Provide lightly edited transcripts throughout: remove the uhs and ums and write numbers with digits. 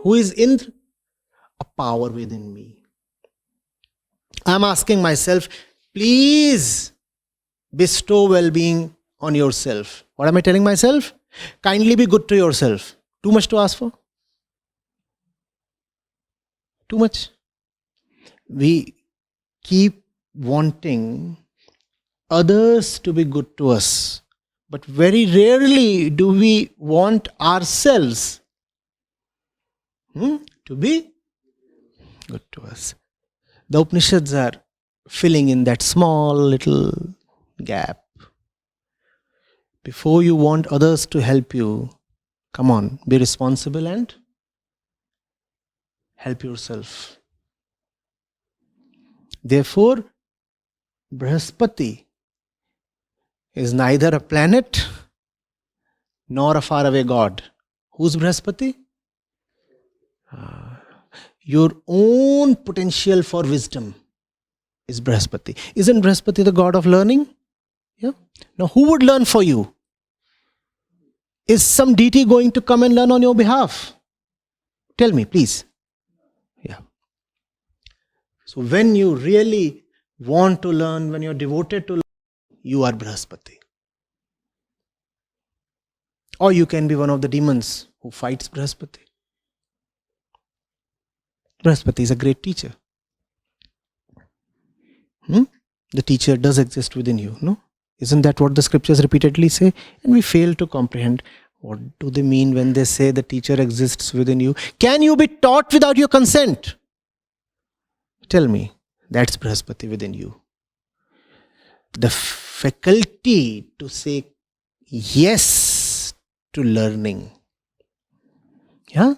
Who is Indra? A power within me. I'm asking myself, please bestow well-being on yourself. What am I telling myself? Kindly be good to yourself. Too much to ask for? Too much? We keep wanting others to be good to us, but very rarely do we want ourselves to be good to us. The Upanishads are filling in that small little gap. Before you want others to help you, come on, be responsible and help yourself. Therefore, Brhaspati is neither a planet nor a faraway god. Who's Brhaspati? Your own potential for wisdom is Brhaspati. Isn't Brhaspati the god of learning? Yeah. Now, who would learn for you? Is some deity going to come and learn on your behalf? Tell me, please. Yeah. So when you really want to learn, when you're devoted to learn, you are Brhaspati. Or you can be one of the demons who fights Brhaspati. Brhaspati is a great teacher. The teacher does exist within you, no? Isn't that what the scriptures repeatedly say? And we fail to comprehend what do they mean when they say the teacher exists within you. Can you be taught without your consent? Tell me, that's Brhaspati within you. The faculty to say yes to learning. Yeah?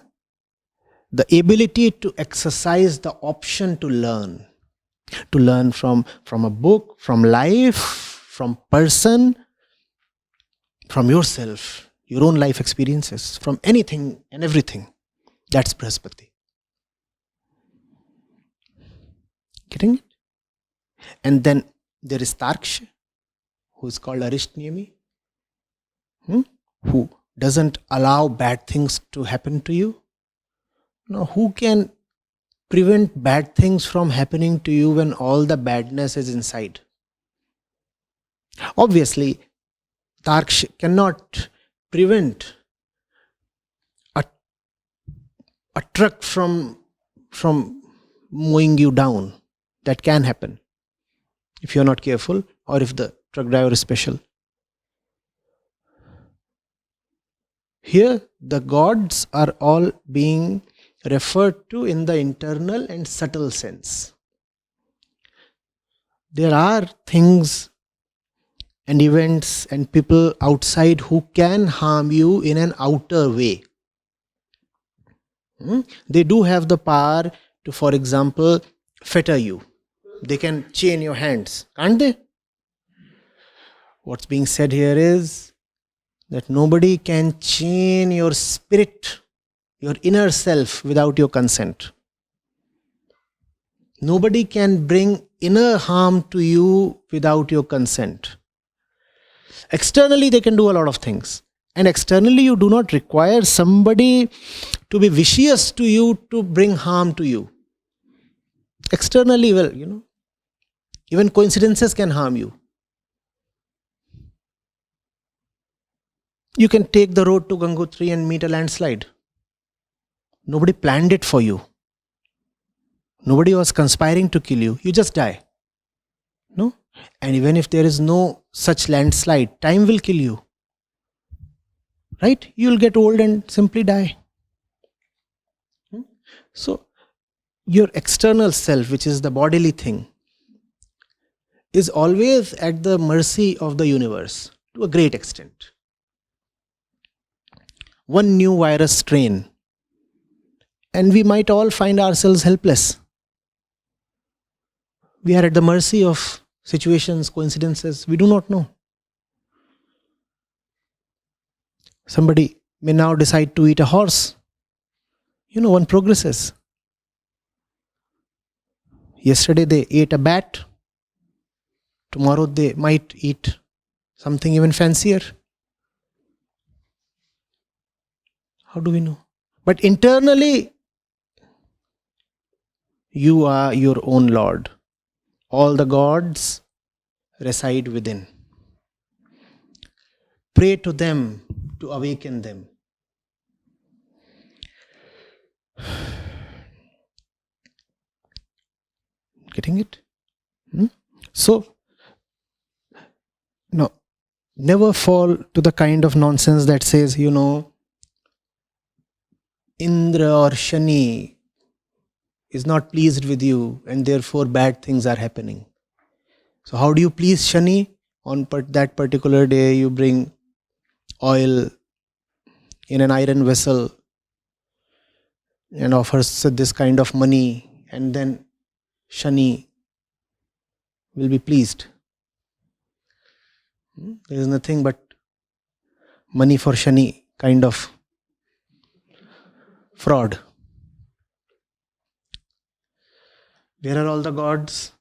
The ability to exercise the option to learn. To learn from a book, from life, from person, from yourself, your own life experiences, from anything and everything. That's Brhaspati. Getting it? And then there is Tarksha, who is called Arishniyami, who doesn't allow bad things to happen to you. Now, who can prevent bad things from happening to you when all the badness is inside? Obviously, Tarksha cannot prevent a truck from mowing you down. That can happen if you're not careful or if the truck driver is special. Here, the gods are all being referred to in the internal and subtle sense. There are things and events and people outside who can harm you in an outer way. They do have the power to, for example, fetter you. They can chain your hands, can't they? What's being said here is that nobody can chain your spirit, your inner self, without your consent. Nobody can bring inner harm to you without your consent. Externally, they can do a lot of things. And externally, you do not require somebody to be vicious to you to bring harm to you. Externally, well, even coincidences can harm you. You can take the road to Gangotri and meet a landslide. Nobody planned it for you. Nobody was conspiring to kill you. You just die. No? And even if there is no such landslide, time will kill you. Right? You will get old and simply die. So, your external self, which is the bodily thing, is always at the mercy of the universe to a great extent. One new virus strain, and we might all find ourselves helpless. We are at the mercy of situations, coincidences, we do not know. Somebody may now decide to eat a horse. One progresses. Yesterday they ate a bat. Tomorrow they might eat something even fancier. How do we know? But internally, You are your own Lord. All the gods reside within. Pray to them to awaken them. Getting it? So, no, never fall to the kind of nonsense that says, Indra or Shani is not pleased with you and therefore bad things are happening. So how do you please Shani? On that particular day, you bring oil in an iron vessel and offers this kind of money, and then Shani will be pleased. There is nothing but money for Shani kind of fraud. Where are all the gods?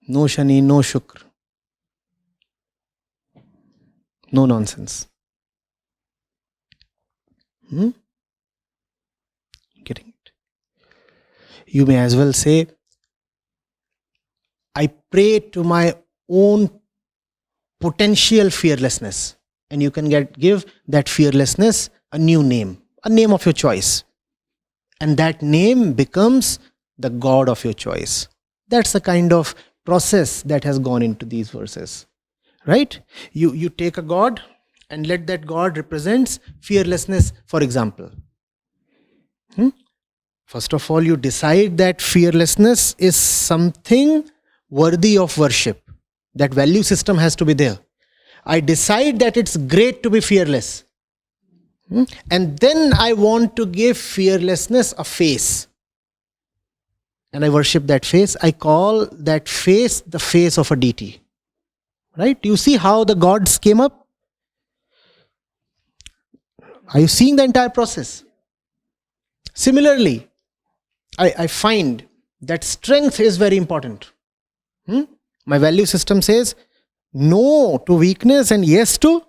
No Shani, no Shukra. No nonsense. Getting it? You may as well say, I pray to my own potential fearlessness. And you can give that fearlessness a new name, a name of your choice. And that name becomes the God of your choice. That's the kind of process that has gone into these verses. Right? You take a God and let that God represents fearlessness, for example. First of all, you decide that fearlessness is something worthy of worship. That value system has to be there. I decide that it's great to be fearless. And then I want to give fearlessness a face. And I worship that face. I call that face the face of a deity. Right? You see how the gods came up? Are you seeing the entire process? Similarly, I find that strength is very important. My value system says no to weakness and yes to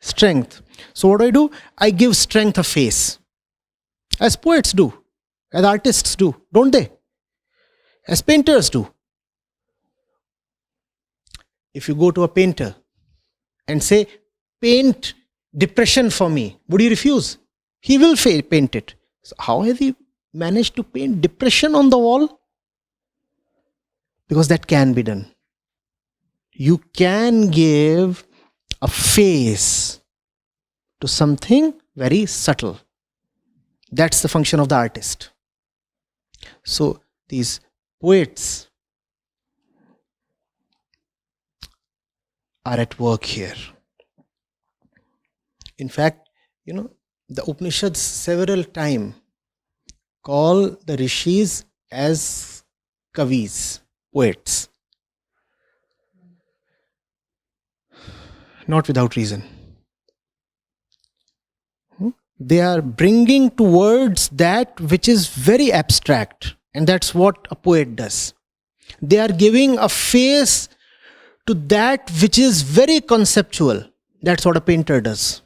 strength. So what do? I give strength a face. As poets do. As artists do. Don't they? As painters do. If you go to a painter and say, paint depression for me, would he refuse? He will paint it. So how has he managed to paint depression on the wall? Because that can be done. You can give a face to something very subtle. That's the function of the artist. So these poets are at work here. In fact, the Upanishads several times call the rishis as kavis, poets. Not without reason. They are bringing to words that which is very abstract, and that's what a poet does. They are giving a face to that which is very conceptual. That's what a painter does.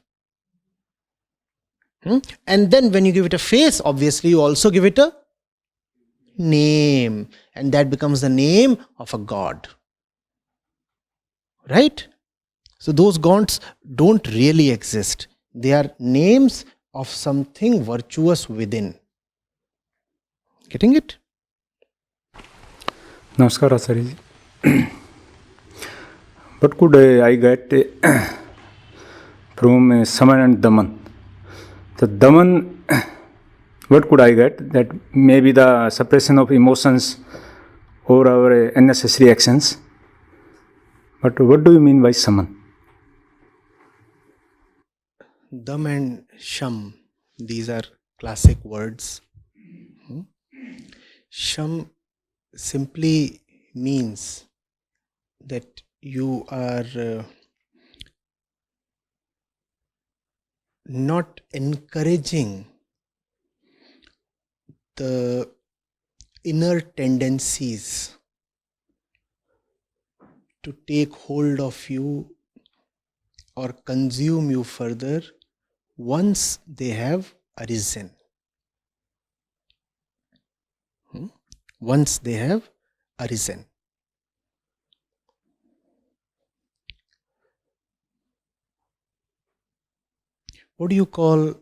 And then when you give it a face, obviously you also give it a name, and that becomes the name of a god. Right? So those gods don't really exist. They are names of something virtuous within. Getting it? Namaskar, Acharya. What could I get from Shaman and Daman? The Daman, what could I get? That maybe the suppression of emotions or our unnecessary actions. But what do you mean by Shaman? Dam and Sham, these are classic words. Sham simply means that you are not encouraging the inner tendencies to take hold of you or consume you further once they have arisen. Once they have arisen. What do you call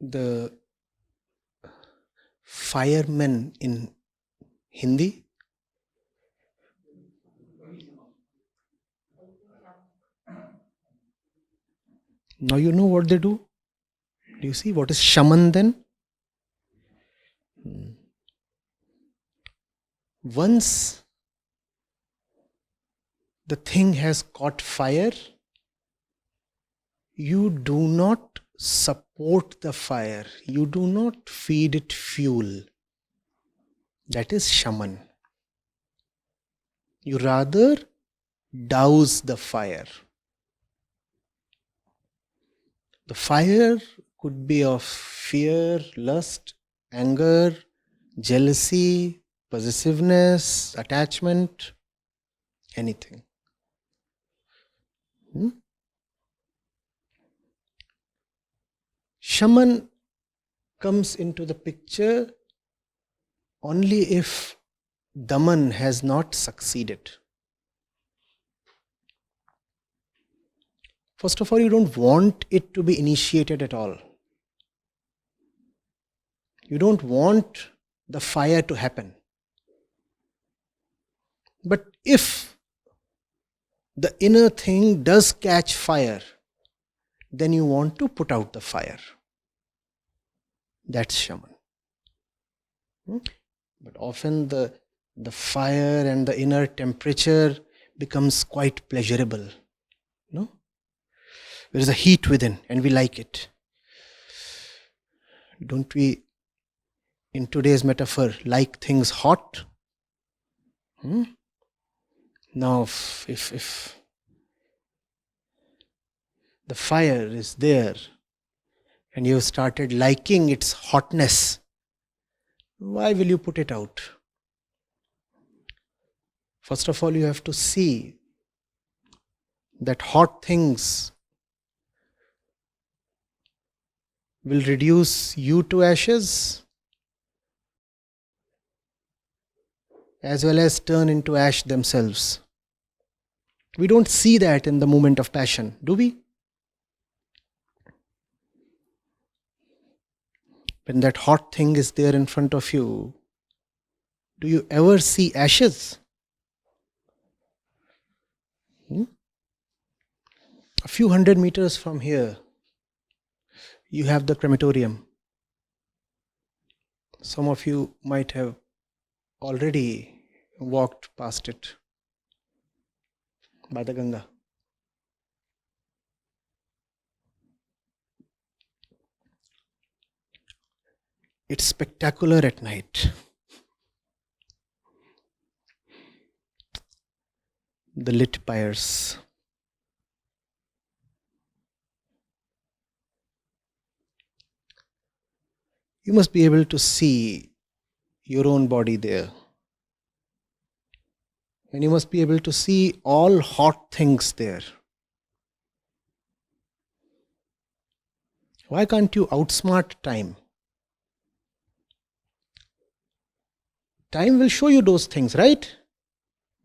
the firemen in Hindi? Now you know what they do? Do you see what is Shaman then? Once the thing has caught fire, you do not support the fire, you do not feed it fuel. That is Shaman. You rather douse the fire. The fire could be of fear, lust, anger, jealousy, possessiveness, attachment, anything. Shaman comes into the picture only if Daman has not succeeded. First of all, you don't want it to be initiated at all. You don't want the fire to happen. But if the inner thing does catch fire, then you want to put out the fire. That's Shaman. But often the fire and the inner temperature becomes quite pleasurable. No? There is a heat within and we like it. Don't we, in today's metaphor, like things hot? Now if the fire is there and you have started liking its hotness, why will you put it out? First of all, you have to see that hot things will reduce you to ashes as well as turn into ash themselves. We don't see that in the moment of passion, do we? When that hot thing is there in front of you, do you ever see ashes? A few hundred meters from here, you have the crematorium. Some of you might have already walked past it by the Ganga. It's spectacular at night. The lit pyres. You must be able to see your own body there. And you must be able to see all hot things there. Why can't you outsmart time? Time will show you those things, right?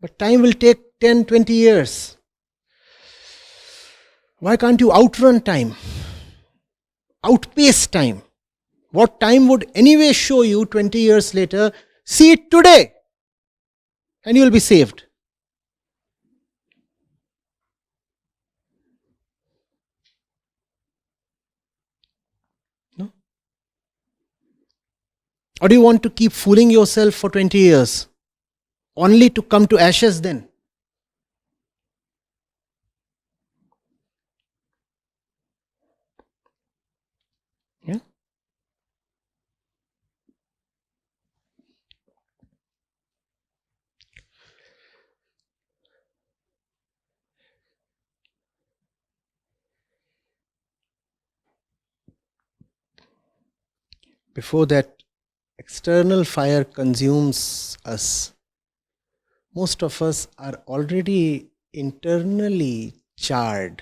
But time will take 10, 20 years. Why can't you outrun time? Outpace time? What time would anyway show you 20 years later, see it today and you will be saved. No? Or do you want to keep fooling yourself for 20 years only to come to ashes then? Yeah? Before that external fire consumes us, most of us are already internally charred,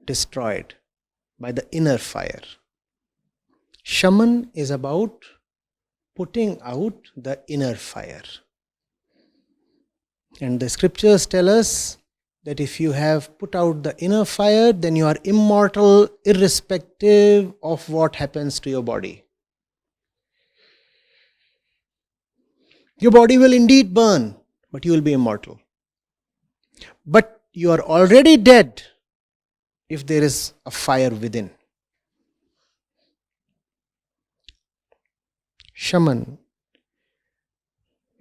destroyed. by the inner fire. Shaman is about putting out the inner fire. And the scriptures tell us that if you have put out the inner fire, then you are immortal irrespective of what happens to your body. Your body will indeed burn, but you will be immortal. But you are already dead if there is a fire within. Shaman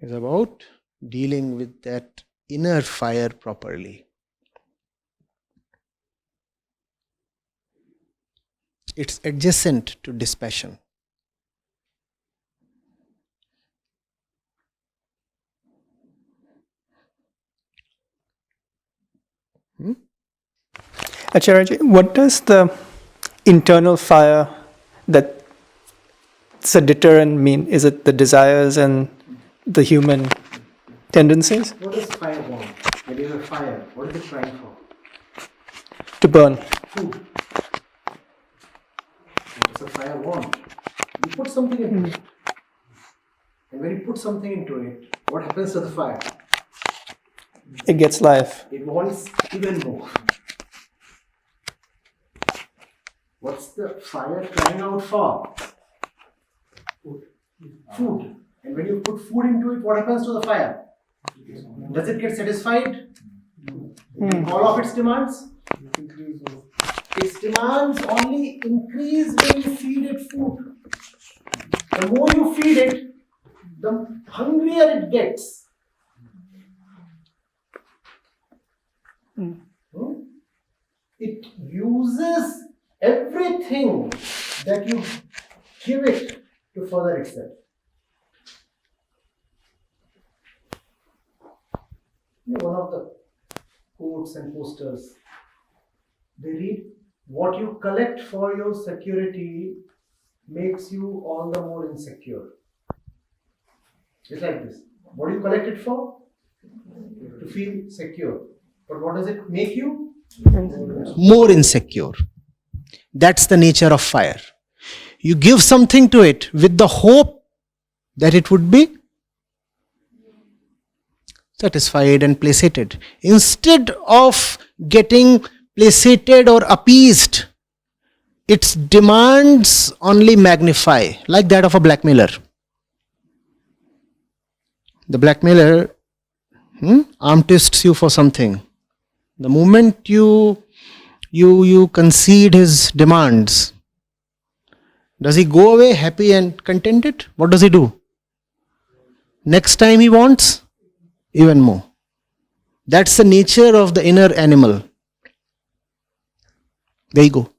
is about dealing with that inner fire properly. It's adjacent to dispassion. Acharya, what does the internal fire that's a deterrent mean? Is it the desires and the human tendencies? What does fire want? When you have fire, what is it trying for? To burn. Food. What does the fire want? You put something into it. And when you put something into it, what happens to the fire? It gets life. It wants even more. What's the fire crying out for? Food. And when you put food into it, what happens to the fire? Does it get satisfied? All of its demands? Its demands only increase when you feed it food. The more you feed it, the hungrier it gets. It uses everything that you give it to further itself. One of the quotes and posters, they read, "What you collect for your security makes you all the more insecure." It's like this. What do you collect it for? To feel secure. But what does it make you? More insecure. That's the nature of fire. You give something to it with the hope that it would be satisfied and placated. Instead of getting placated or appeased, its demands only magnify, like that of a blackmailer. The blackmailer arm twists you for something. The moment you concede his demands, does he go away happy and contented? What does he do? Next time he wants even more. That's the nature of the inner animal. There you go.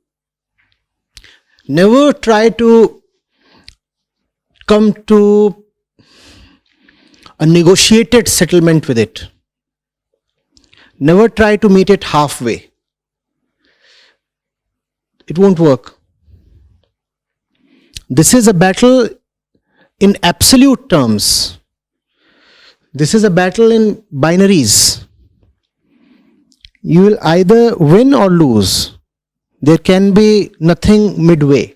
Never try to come to a negotiated settlement with it. Never try to meet it halfway. It won't work. This is a battle in absolute terms. This is a battle in binaries. You will either win or lose. There can be nothing midway.